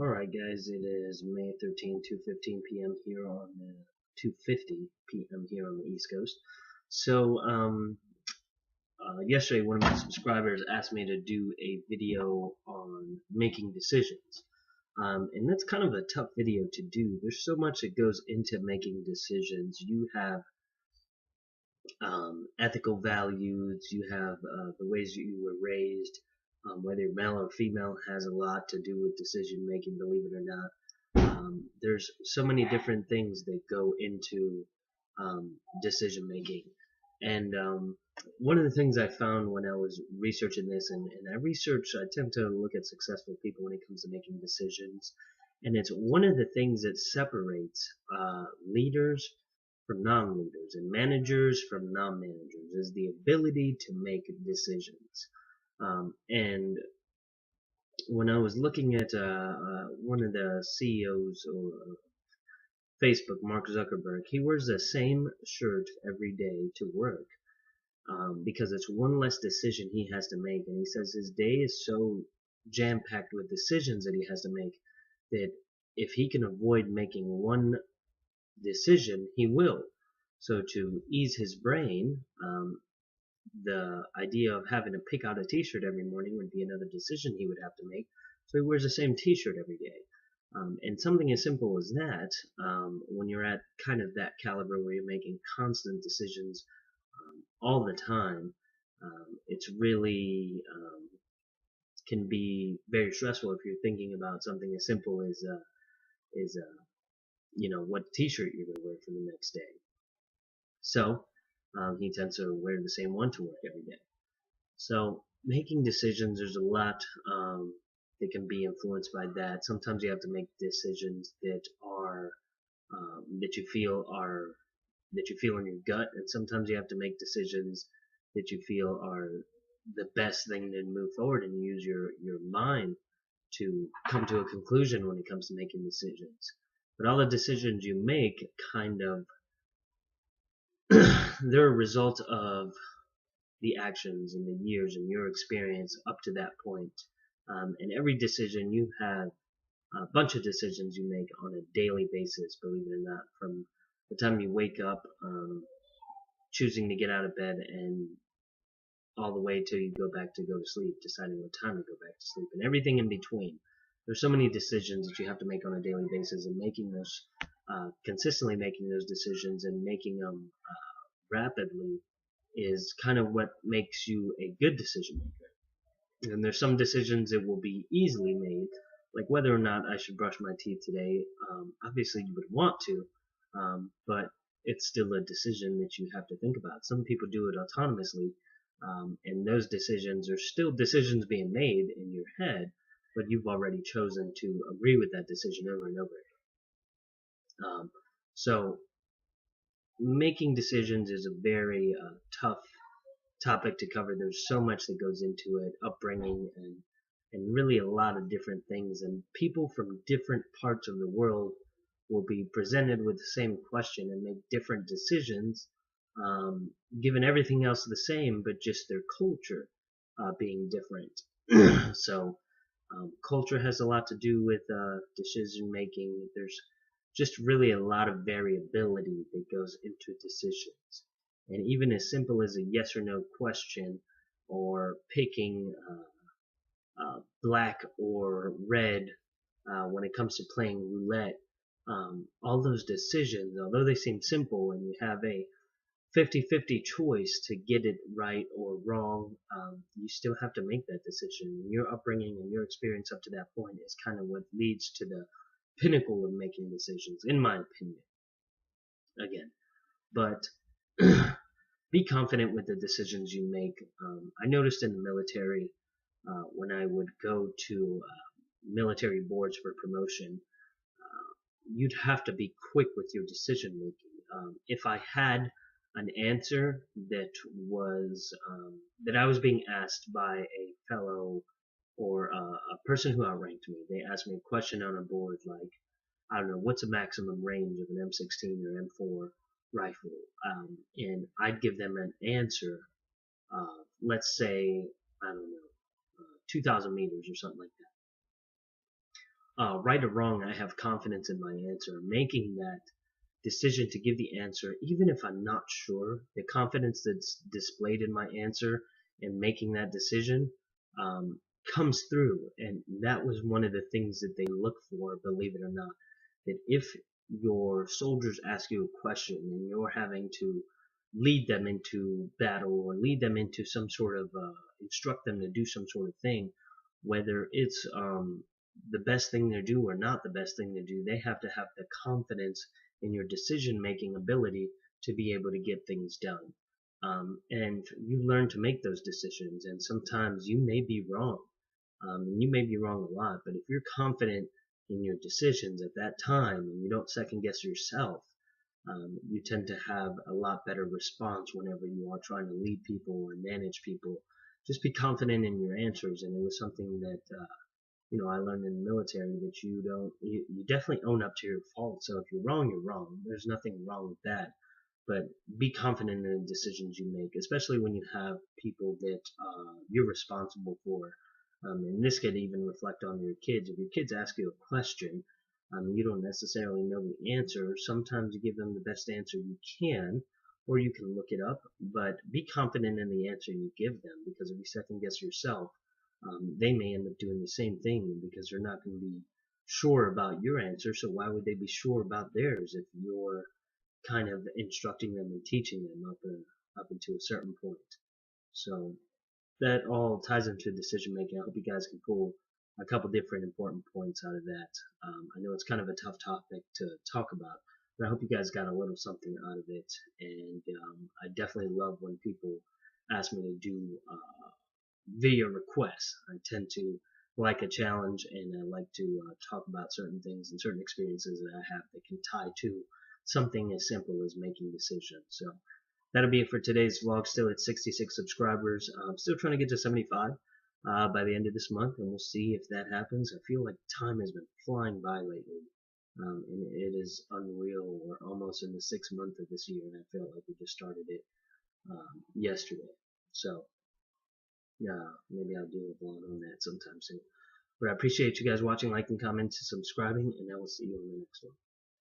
Alright guys, it is May 13, 2:15 p.m. here on 2:50 p.m. here on the East Coast. So, yesterday one of my subscribers asked me to do a video on making decisions. And that's kind of a tough video to do. There's so much that goes into making decisions. You have ethical values, you have the ways that you were raised, whether you're male or female has a lot to do with decision making, believe it or not. There's so many different things that go into decision making. And one of the things I found when I was researching this, and I tend to look at successful people when it comes to making decisions, and it's one of the things that separates leaders from non-leaders and managers from non-managers is the ability to make decisions. And when I was looking at one of the CEOs or Facebook, Mark Zuckerberg, he wears the same shirt every day to work because it's one less decision he has to make. And he says his day is so jam-packed with decisions that he has to make that if he can avoid making one decision, he will. So to ease his brain, the idea of having to pick out a t-shirt every morning would be another decision he would have to make. So he wears the same t-shirt every day. And something as simple as that, when you're at kind of that caliber where you're making constant decisions all the time, it's really can be very stressful if you're thinking about something as simple as what t-shirt you're going to wear for the next day. So he tends to wear the same one to work every day. So making decisions, there's a lot that can be influenced by that. Sometimes you have to make decisions that are that you feel in your gut, and sometimes you have to make decisions that you feel are the best thing to move forward, and use your mind to come to a conclusion when it comes to making decisions. But all the decisions you make kind of they're a result of the actions and the years and your experience up to that point. And every decision, you have a bunch of decisions you make on a daily basis, believe it or not, from the time you wake up, choosing to get out of bed, and all the way till you go to sleep, deciding what time to go back to sleep, and everything in between. There's so many decisions that you have to make on a daily basis, and making those, consistently making those decisions and making them rapidly is kind of what makes you a good decision maker. And there's some decisions that will be easily made, like whether or not I should brush my teeth today. Obviously you would want to, but it's still a decision that you have to think about. Some people do it autonomously, and those decisions are still decisions being made in your head, but you've already chosen to agree with that decision over and over again. So making decisions is a very tough topic to cover. There's so much that goes into it, upbringing and really a lot of different things, and people from different parts of the world will be presented with the same question and make different decisions, given everything else the same, but just their culture being different. So culture has a lot to do with decision making. There's just really a lot of variability that goes into decisions. And even as simple as a yes or no question, or picking black or red when it comes to playing roulette, all those decisions, although they seem simple and you have a 50-50 choice to get it right or wrong, you still have to make that decision. Your upbringing and your experience up to that point is kind of what leads to the pinnacle of making decisions, in my opinion. Again, but be confident with the decisions you make. I noticed in the military, when I would go to military boards for promotion, you'd have to be quick with your decision making. If I had an answer that was that I was being asked by a fellow or a person who outranked me, they asked me a question on a board like, I don't know, what's the maximum range of an M16 or M4 rifle, and I'd give them an answer, let's say, I don't know, 2,000 meters or something like right or wrong, I have confidence in my answer. Making that decision to give the answer, even if I'm not sure, the confidence that's displayed in my answer and making that decision um, comes through. And that was one of the things that they look for, believe it or not. That if your soldiers ask you a question and you're having to lead them into battle or lead them into some sort of instruct them to do some sort of thing, whether it's the best thing to do or not the best thing to do, they have to have the confidence in your decision making ability to be able to get things done. And you learn to make those decisions, and sometimes you may be wrong. And you may be wrong a lot, but if you're confident in your decisions at that time and you don't second guess yourself, you tend to have a lot better response whenever you are trying to lead people or manage people. Just be confident in your answers, and it was something that I learned in the military that you definitely own up to your fault. So if you're wrong, you're wrong. There's nothing wrong with that. But be confident in the decisions you make, especially when you have people that you're responsible for. And this could even reflect on your kids. If your kids ask you a question, you don't necessarily know the answer. Sometimes you give them the best answer you can, or you can look it up. But be confident in the answer you give them, because if you second guess yourself, they may end up doing the same thing because they're not going to be sure about your answer. So why would they be sure about theirs if you're kind of instructing them and teaching them up until a certain point? So that all ties into decision making. I hope you guys can pull a couple different important points out of that. I know it's kind of a tough topic to talk about, but I hope you guys got a little something out of it. And I definitely love when people ask me to do video requests. I tend to like a challenge, and I like to talk about certain things and certain experiences that I have that can tie to something as simple as making decisions. So that'll be it for today's vlog. Still at 66 subscribers. I'm still trying to get to 75 by the end of this month, and we'll see if that happens. I feel like time has been flying by lately. And it is unreal. We're almost in the 6th month of this year, and I feel like we just started it yesterday. So yeah, maybe I'll do a vlog on that sometime soon. But I appreciate you guys watching, liking, commenting, subscribing, and I will see you on the next one.